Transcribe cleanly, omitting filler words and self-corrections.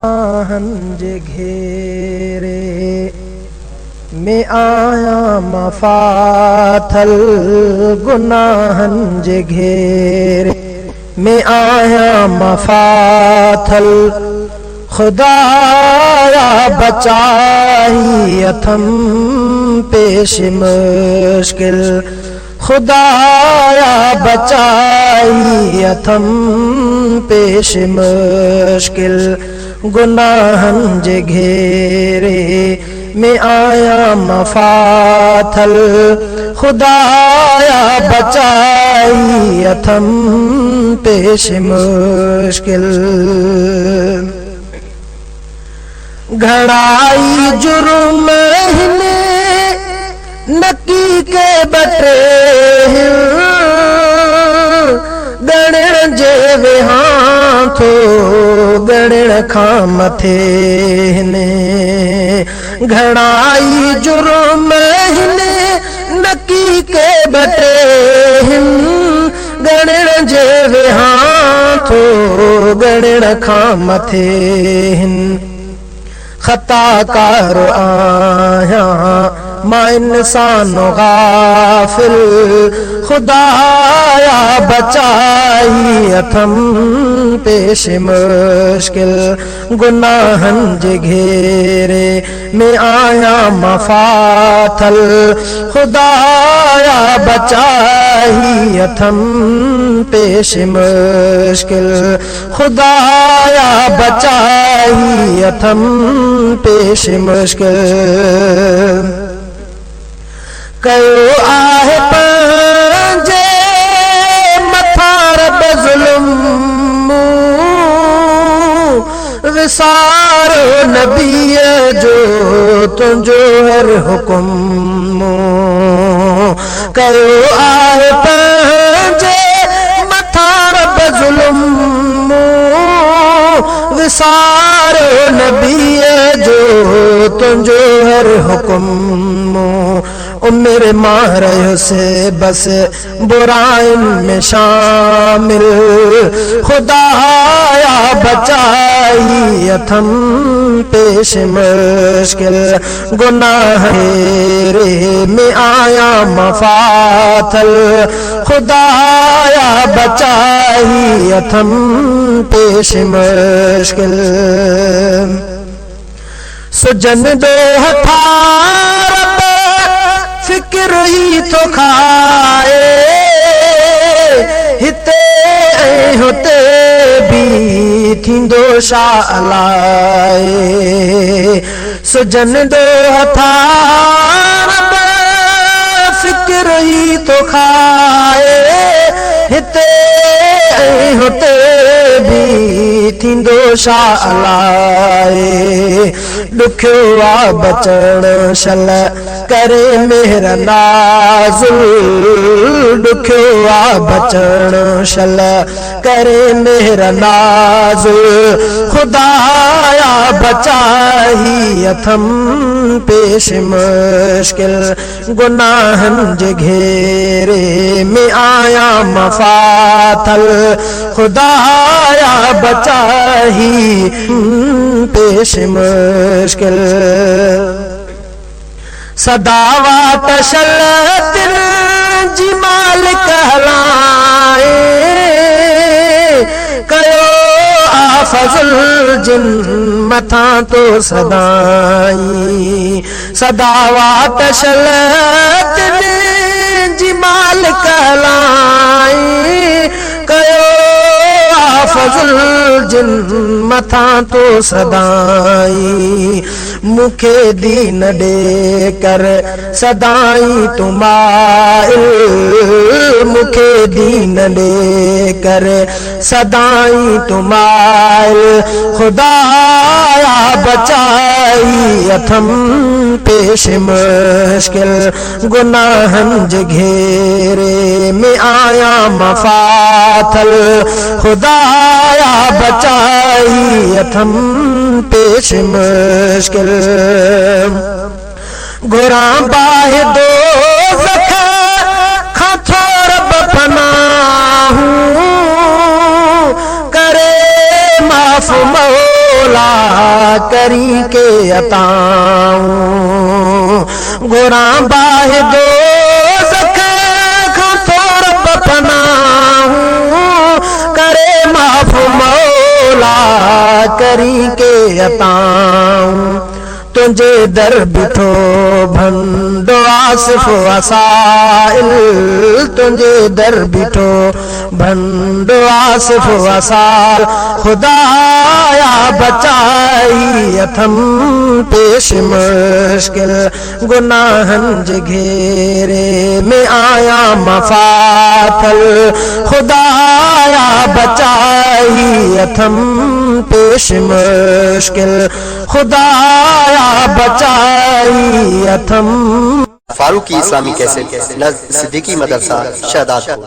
हंज घेरे में आया मफाथल गुनाहन जे घेरे में आया मफाथल खुदाया बचाई अथम पेश मुश्किल खुदाया बचाई अथम पेश मुश्किल गुनाहन जे घेरे में आया मफाथल खुदाया बचाई अथम पेश मुश्किल घड़ाई जुर्म हिने नकी के बटे गणण जे विहां थो गणण खां मथे हिने घड़ाई जुर्म हिने नकी के बटे गणण जे विहां थो गणण खां मथे हिन खताकार आया मां इंसान गाफिल खुदाया बचाई अथम पेश मुश्किल गुनाहन जे घेरे में आया मफाथल खुदाया बचाई अथम पेश मुश्किल खुदाया बचाई अथम पेश मुश्किल कयो आहे पंहिंजे मथां रब ज़ुल्म विसारो नबीअ जो तुंहिंजो हर हुकुम कयो आहे पंहिंजे मथां रब ज़ुल्म विसारो नबीअ जो तुंहिंजो हर हुकुम उम्र मां रहियो से बस बुराइन में शामिल खुदाया बचाई अथम पेश मुश्किल गुनाह रे में आया मफाथल खुदाया बचाई अथम पेश मुश्किल सुजन दो हथार फिक्र ही तो खाए हिते होते भी थींदो शा अलाए सुजन दो हथार फिक्र ही तो खाए हिते होते भी थींदो शा अलाए दुखियो आ बचण शल करे मेरा नाज़ुल दुखियो आ बचण शल करे मेरा नाज़ुल खुदाया बचाई अथम पेश मुश्किल गुनाहन जे घेरे में आया मफाथल खुदाया बचाई पेश मुश्किल सदावा तशल्लत जी मालिक हलाए कयो आ फज़ल जिन मथां तो सदाई सदावा तशल्लत जी मालिक हलाए कयो आ फज़ल जिन मथां तो सदाई मुखे दीन दे कर सदाई तुमाइल मुखे दीन दे कर सदाई तुमाइल खुदाया बचाई अथम पेश मुश्किल गुनाहन जे घेरे में आया मफाथल खुदाया बचाई अथम पेश मुश्किल घुरा बाह दो खां थोर बपनाहूं करे माफ़ मौ मौला करी के अताऊं गोरा बाहे दो रब पनाहूं करे माफ मौला करी के अताऊं तुझे दर बिठो भंडो आसिफ वसाइल तुझे दर बिठो भंडो आसिफ वसाल खुदाया बचाई अथम पेश मुश्किल गुनाहन जे घेरे में आया मफातल खुदाया बचाई अथम पेश मुश्किल खुदाया बचाई अथम। फारूकी इस्लामी कैसेट, सिद्दीकी मदरसा, शहदादपुर।